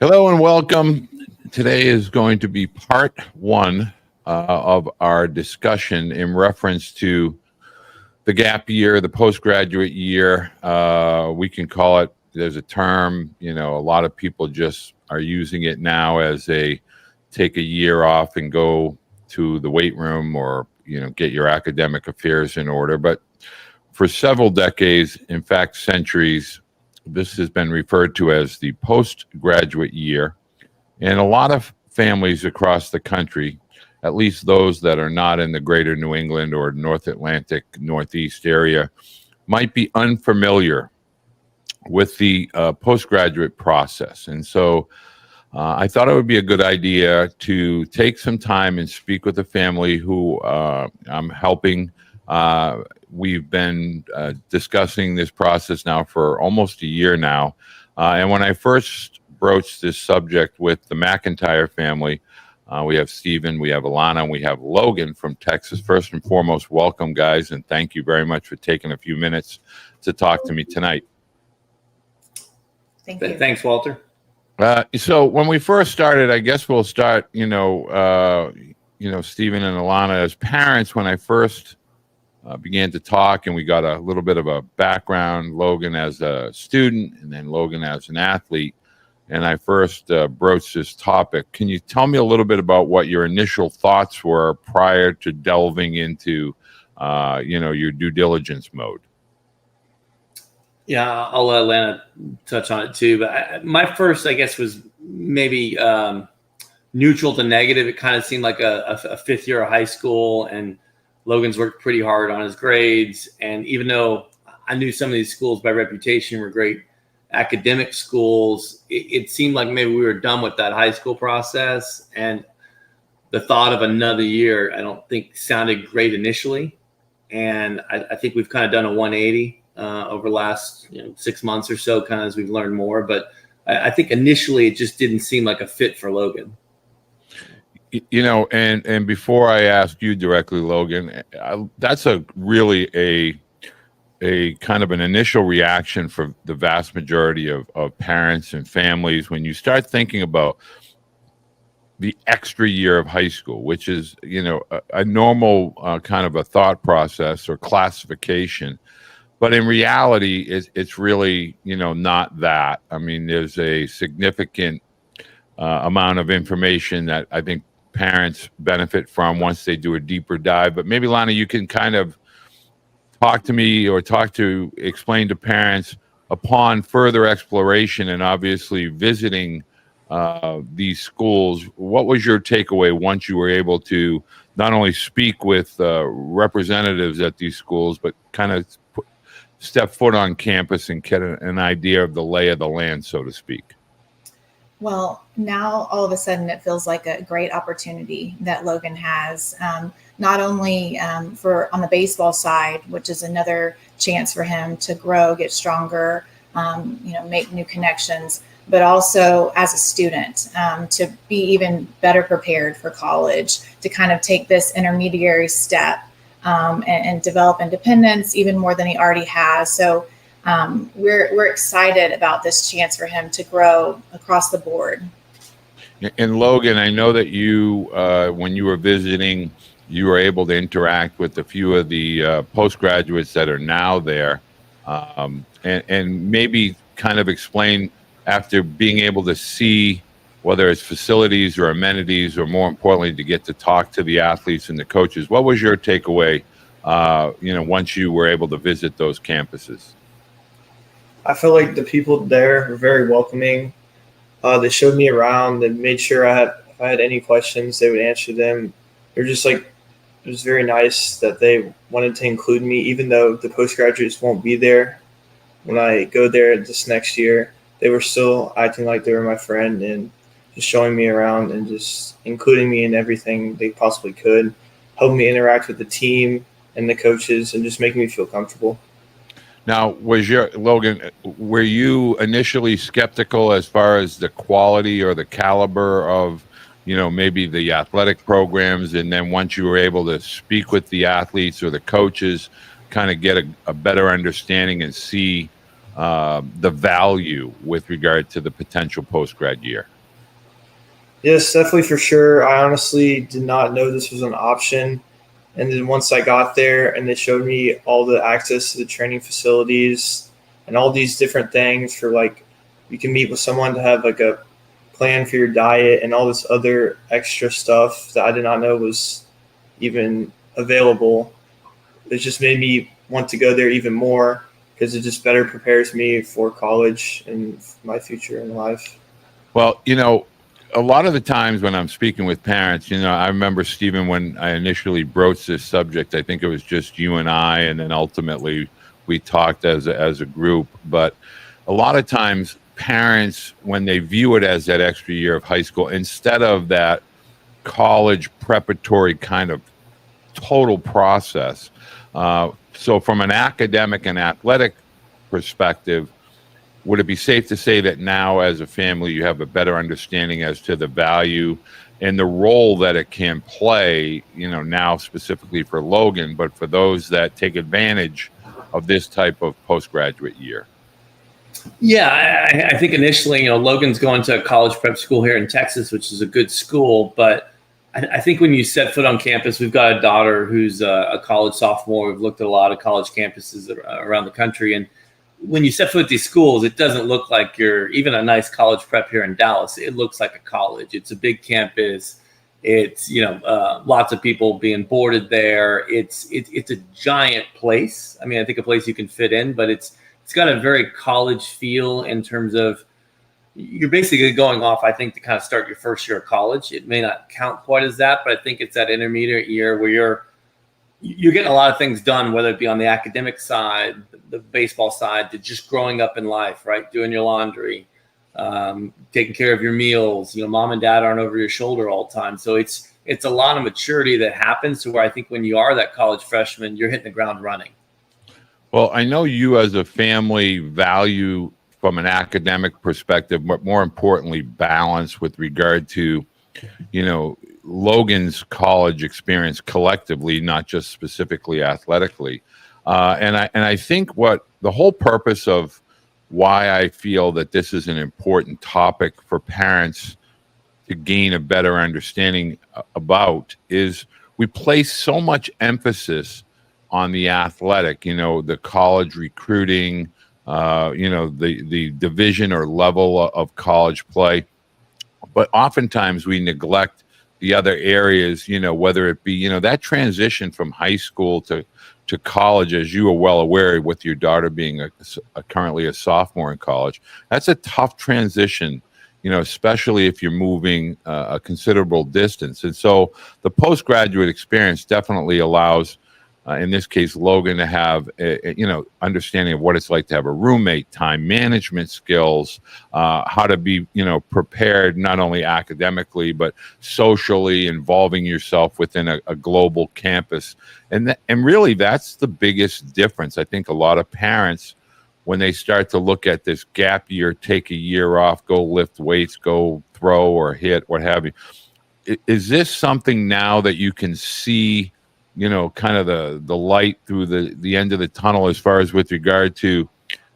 Hello and welcome. Today is going to be part one of our discussion in reference to the gap year, the postgraduate year. We can call it, there's a term, a lot of people just are using it now as a take a year off and go to the weight room or, get your academic affairs in order. But for several decades, in fact, centuries, this has been referred to as the postgraduate year. And a lot of families across the country, at least those that are not in the greater New England or North Atlantic, Northeast area, might be unfamiliar with the postgraduate process. And so I thought it would be a good idea to take some time and speak with a family who I'm helping. We've been discussing this process now for almost a year now. And when I first broached this subject with the McIntyre family, we have Stephen, we have Alana, and we have Logan from Texas. First and foremost, welcome, guys, and thank you very much for taking a few minutes to talk to me tonight. Thank you. Thanks, Walter. So when we first started, I guess we'll start, Stephen and Alana as parents. When I first began to talk and we got a little bit of a background, Logan as a student and then Logan as an athlete, and I first broached this topic. Can you tell me a little bit about what your initial thoughts were prior to delving into, your due diligence mode? Yeah, I'll let Lana touch on it too. But my first, I guess, was maybe neutral to negative. It kind of seemed like a fifth year of high school, and Logan's worked pretty hard on his grades. And even though I knew some of these schools by reputation were great academic schools, it seemed like maybe we were done with that high school process. And the thought of another year, I don't think sounded great initially. And I think we've kind of done a 180 over the last 6 months or so, kind of as we've learned more. But I think initially it just didn't seem like a fit for Logan. And before I ask you directly, Logan, that's really a kind of an initial reaction for the vast majority of parents and families when you start thinking about the extra year of high school, which is, a normal kind of a thought process or classification. But in reality, it's really, not that. I mean, there's a significant amount of information that I think parents benefit from once they do a deeper dive. But maybe, Lana, you can kind of talk to me or explain to parents upon further exploration and obviously visiting these schools. What was your takeaway once you were able to not only speak with representatives at these schools, but kind of step foot on campus and get an idea of the lay of the land, so to speak? Well, now all of a sudden it feels like a great opportunity that Logan has, not only for on the baseball side, which is another chance for him to grow, get stronger, make new connections, but also as a student to be even better prepared for college, to kind of take this intermediary step and develop independence even more than he already has. So we're excited about this chance for him to grow across the board. And Logan, I know that you, when you were visiting, you were able to interact with a few of the postgraduates that are now there, and maybe kind of explain, after being able to see whether it's facilities or amenities, or more importantly, to get to talk to the athletes and the coaches, what was your takeaway, once you were able to visit those campuses? I feel like the people there were very welcoming. They showed me around and made sure if I had any questions, they would answer them. They're just it was very nice that they wanted to include me, even though the postgraduates won't be there. When I go there this next year, they were still acting like they were my friend and just showing me around and just including me in everything they possibly could, helping me interact with the team and the coaches and just making me feel comfortable. Now, Logan, were you initially skeptical as far as the quality or the caliber of, maybe the athletic programs, and then once you were able to speak with the athletes or the coaches, kind of get a better understanding and see the value with regard to the potential post-grad year? Yes, definitely for sure. I honestly did not know this was an option. And then once I got there and they showed me all the access to the training facilities and all these different things for like, you can meet with someone to have like a plan for your diet and all this other extra stuff that I did not know was even available. It just made me want to go there even more because it just better prepares me for college and my future in life. Well, a lot of the times when I'm speaking with parents, I remember, Stephen, when I initially broached this subject, I think it was just you and I, and then ultimately we talked as a group. But a lot of times parents, when they view it as that extra year of high school, instead of that college preparatory kind of total process. So from an academic and athletic perspective, would it be safe to say that now as a family you have a better understanding as to the value and the role that it can play, now specifically for Logan, but for those that take advantage of this type of postgraduate year? Yeah, I think initially, Logan's going to a college prep school here in Texas, which is a good school. But I think when you set foot on campus, we've got a daughter who's a college sophomore. We've looked at a lot of college campuses around the country. And when you set foot at these schools, it doesn't look like you're even a nice college prep here in Dallas. It looks like a college. It's a big campus. It's, lots of people being boarded there. It's a giant place. I mean, I think a place you can fit in, but it's got a very college feel in terms of you're basically going off, I think, to kind of start your first year of college. It may not count quite as that, but I think it's that intermediate year where you're getting a lot of things done, whether it be on the academic side, the baseball side, to just growing up in life, right? Doing your laundry, taking care of your meals. Mom and dad aren't over your shoulder all the time. So it's a lot of maturity that happens to where I think when you are that college freshman, you're hitting the ground running. Well, I know you as a family value from an academic perspective, but more importantly, balance with regard to, Logan's college experience collectively, not just specifically athletically. And I think what the whole purpose of why I feel that this is an important topic for parents to gain a better understanding about is we place so much emphasis on the athletic, the college recruiting, the division or level of college play. But oftentimes we neglect the other areas, whether it be, that transition from high school to college, as you are well aware, with your daughter being currently a sophomore in college. That's a tough transition, especially if you're moving a considerable distance. And so the postgraduate experience definitely allows, in this case, Logan, to have understanding of what it's like to have a roommate, time management skills, how to be prepared not only academically but socially, involving yourself within a global campus, and really that's the biggest difference. I think a lot of parents, when they start to look at this gap year, take a year off, go lift weights, go throw or hit, what have you. Is this something now that you can see, kind of the light through the end of the tunnel as far as with regard to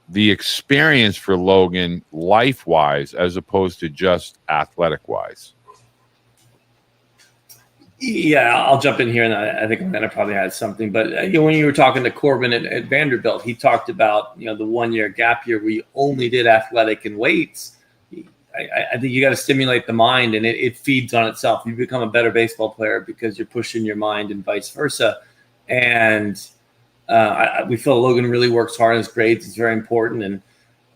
the experience for Logan life-wise as opposed to just athletic-wise? Yeah, I'll jump in here, and I think Amanda probably had something. But when you were talking to Corbin at Vanderbilt, he talked about the 1 year gap year where you only did athletic and weights. I think you got to stimulate the mind, and it feeds on itself. You become a better baseball player because you're pushing your mind, and vice versa. And we feel Logan really works hard in his grades. It's very important, and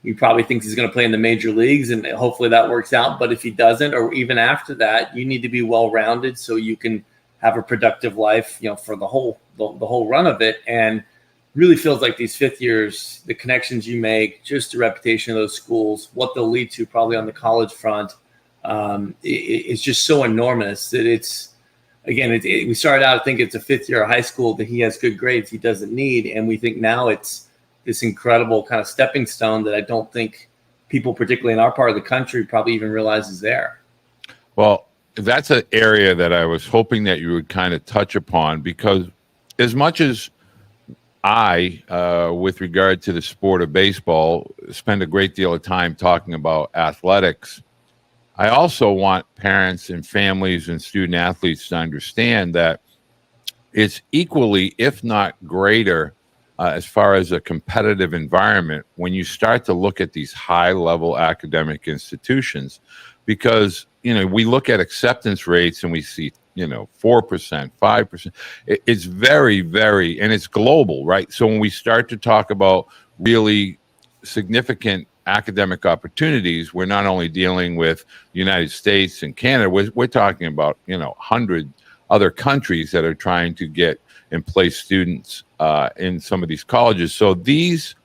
he probably thinks he's going to play in the major leagues, and hopefully that works out. But if he doesn't, or even after that, you need to be well-rounded so you can have a productive life, for the whole run of it. And really feels like these fifth years, the connections you make, just the reputation of those schools, what they'll lead to probably on the college front, it's just so enormous that we started out, I think it's a fifth year of high school that he has good grades he doesn't need. And we think now it's this incredible kind of stepping stone that I don't think people, particularly in our part of the country, probably even realize is there. Well, that's an area that I was hoping that you would kind of touch upon, because as much as with regard to the sport of baseball, spend a great deal of time talking about athletics. I also want parents and families and student athletes to understand that it's equally, if not greater, as far as a competitive environment when you start to look at these high-level academic institutions, because we look at acceptance rates and we see 4%, 5%. It's very, very, and it's global, right? So when we start to talk about really significant academic opportunities, we're not only dealing with the United States and Canada, we're talking about 100 other countries that are trying to get and place students in some of these colleges. So these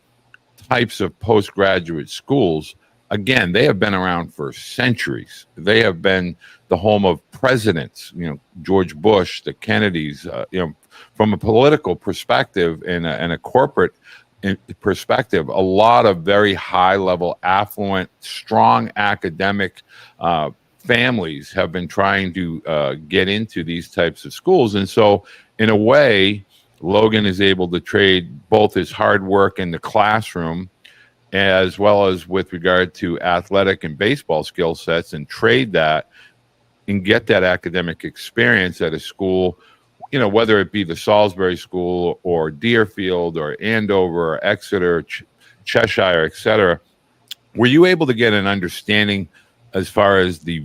types of postgraduate schools, again, they have been around for centuries. They have been the home of presidents, George Bush, the Kennedys, from a political perspective and a corporate perspective, a lot of very high-level, affluent, strong academic families have been trying to get into these types of schools. And so, in a way, Logan is able to trade both his hard work in the classroom as well as with regard to athletic and baseball skill sets and trade that and get that academic experience at a school, whether it be the Salisbury School or Deerfield or Andover or Exeter, Cheshire, et cetera. Were you able to get an understanding as far as the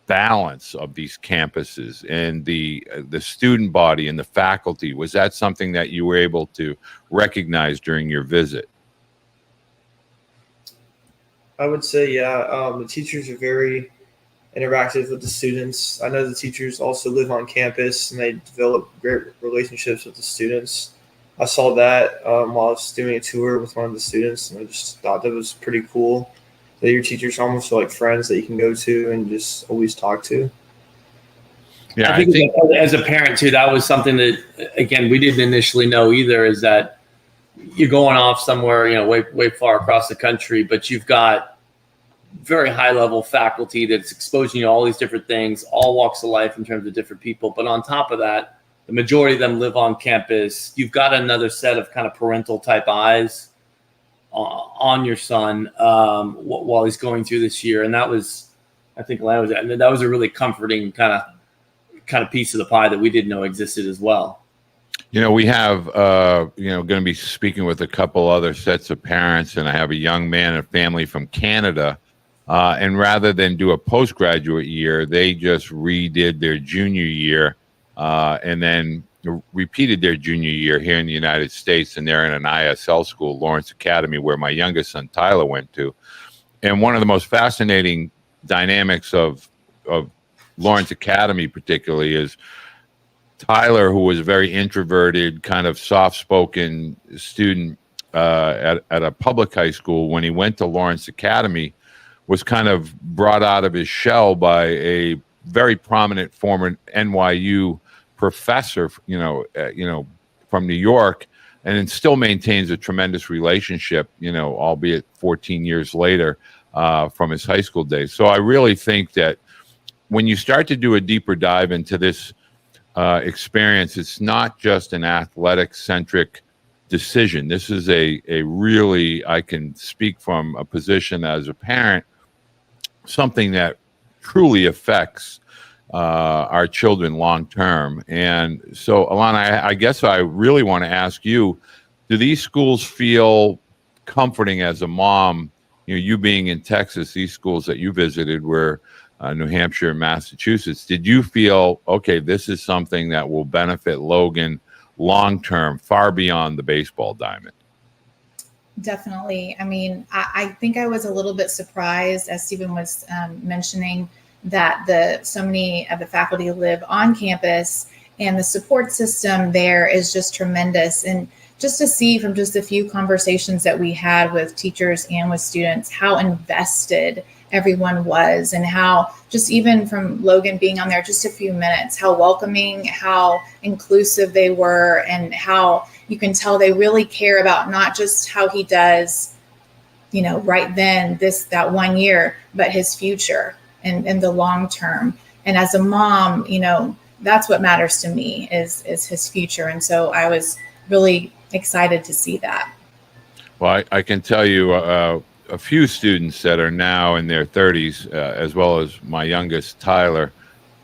balance of these campuses and the student body and the faculty? Was that something that you were able to recognize during your visit? I would say, yeah. The teachers are very interactive with the students. I know the teachers also live on campus and they develop great relationships with the students. I saw that while I was doing a tour with one of the students, and I just thought that was pretty cool. That your teachers almost are like friends that you can go to and just always talk to. Yeah, I think as a parent too, that was something that, again, we didn't initially know either, is that you're going off somewhere, way far across the country, but you've got very high level faculty that's exposing you to all these different things, all walks of life in terms of different people. But on top of that, the majority of them live on campus. You've got another set of kind of parental type eyes on your son while he's going through this year. And that was, I think that was a really comforting kind of piece of the pie that we didn't know existed as well. We have, going to be speaking with a couple other sets of parents, and I have a young man and family from Canada. And rather than do a postgraduate year, they just redid their junior year and then repeated their junior year here in the United States. And they're in an ISL school, Lawrence Academy, where my youngest son, Tyler, went to. And one of the most fascinating dynamics of Lawrence Academy particularly is Tyler, who was a very introverted, kind of soft-spoken student at a public high school, when he went to Lawrence Academy, was kind of brought out of his shell by a very prominent former NYU professor, from New York, and it still maintains a tremendous relationship, albeit 14 years later from his high school days. So I really think that when you start to do a deeper dive into this experience, it's not just an athletic-centric decision. This is a really, I can speak from a position as a parent, something that truly affects our children long term. And so, Alana, I guess I really want to ask you, do these schools feel comforting as a mom? You being in Texas, these schools that you visited were New Hampshire and Massachusetts. Did you feel, okay, this is something that will benefit Logan long term, far beyond the baseball diamond? Definitely. I mean, I think I was a little bit surprised, as Stephen was mentioning, that so many of the faculty live on campus, and the support system there is just tremendous. And just to see from just a few conversations that we had with teachers and with students, how invested everyone was, and how just even from Logan being on there just a few minutes, how welcoming, how inclusive they were, and how you can tell they really care about not just how he does, right then, that 1 year, but his future and the long term. And as a mom, that's what matters to me is his future. And so I was really excited to see that. Well, I can tell you a few students that are now in their 30s, as well as my youngest, Tyler.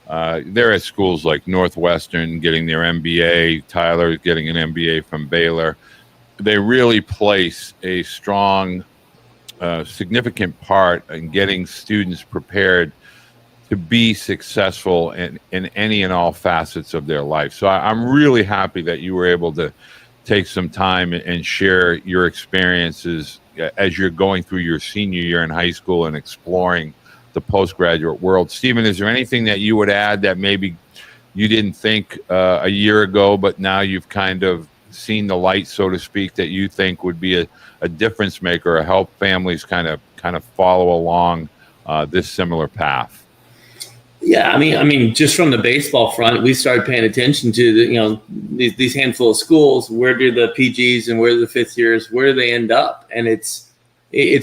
They're at schools like Northwestern getting their MBA. Tyler getting an MBA from Baylor. They really place a strong, significant part in getting students prepared to be successful in any and all facets of their life. So I'm really happy that you were able to take some time and share your experiences as you're going through your senior year in high school and exploring the postgraduate world. Stephen, is there anything that you would add that maybe you didn't think a year ago, but now you've kind of seen the light, so to speak, that you think would be a difference maker or help families kind of follow along this similar path? Yeah, I mean, just from the baseball front, we started paying attention to these handful of schools. Where do the PGs and where do the fifth years? Where do they end up? And it's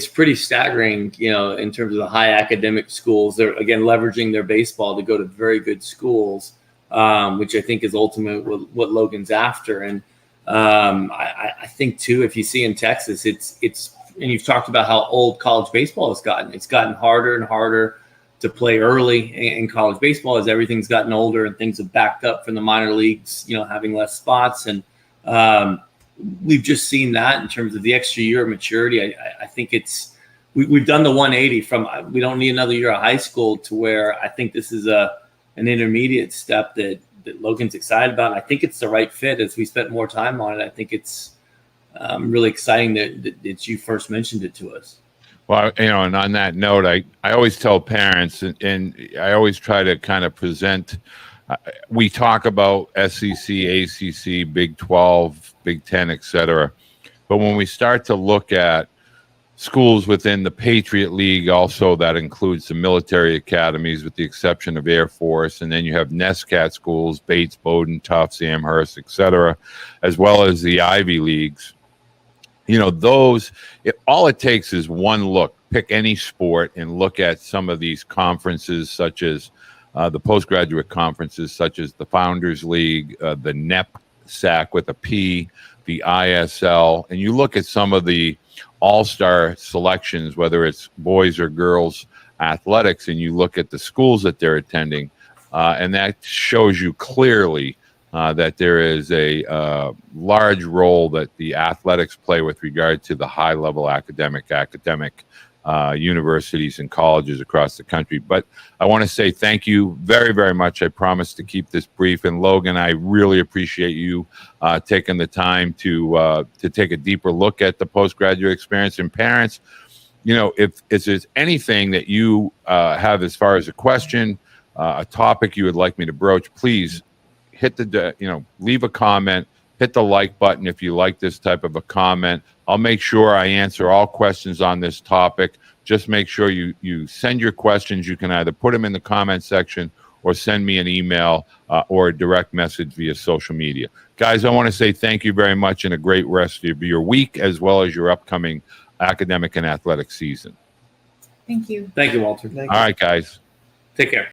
pretty staggering, in terms of the high academic schools. They're again leveraging their baseball to go to very good schools, which I think is ultimately what Logan's after. And I think too, if you see in Texas, it's and you've talked about how old college baseball has gotten. It's gotten harder and harder to play early in college baseball as everything's gotten older and things have backed up from the minor leagues, having less spots. And we've just seen that in terms of the extra year of maturity. I think we've done the 180 from we don't need another year of high school to where I think this is an intermediate step that Logan's excited about. And I think it's the right fit as we spent more time on it. I think it's really exciting that you first mentioned it to us. Well, and on that note, I always tell parents, and I always try to kind of present, we talk about SEC, ACC, Big 12, Big 10, et cetera. But when we start to look at schools within the Patriot League, also that includes the military academies with the exception of Air Force, and then you have NESCAT schools, Bates, Bowdoin, Tufts, Amherst, et cetera, as well as the Ivy Leagues. All it takes is one look. Pick any sport and look at some of these conferences, such as the postgraduate conferences, such as the Founders League, the NEPSAC with a P, the ISL, and you look at some of the all-star selections, whether it's boys or girls athletics, and you look at the schools that they're attending, and that shows you clearly that there is a large role that the athletics play with regard to the high-level academic universities and colleges across the country. But I want to say thank you very, very much. I promise to keep this brief. And Logan, I really appreciate you taking the time to take a deeper look at the postgraduate experience. And parents, if there's anything that you have as far as a question, a topic you would like me to broach, please hit leave a comment, hit the like button if you like this type of a comment. I'll make sure I answer all questions on this topic. Just make sure you send your questions. You can either put them in the comment section or send me an email or a direct message via social media. Guys, I want to say thank you very much and a great rest of your week as well as your upcoming academic and athletic season. Thank you. Thank you, Walter. All right, guys. Take care.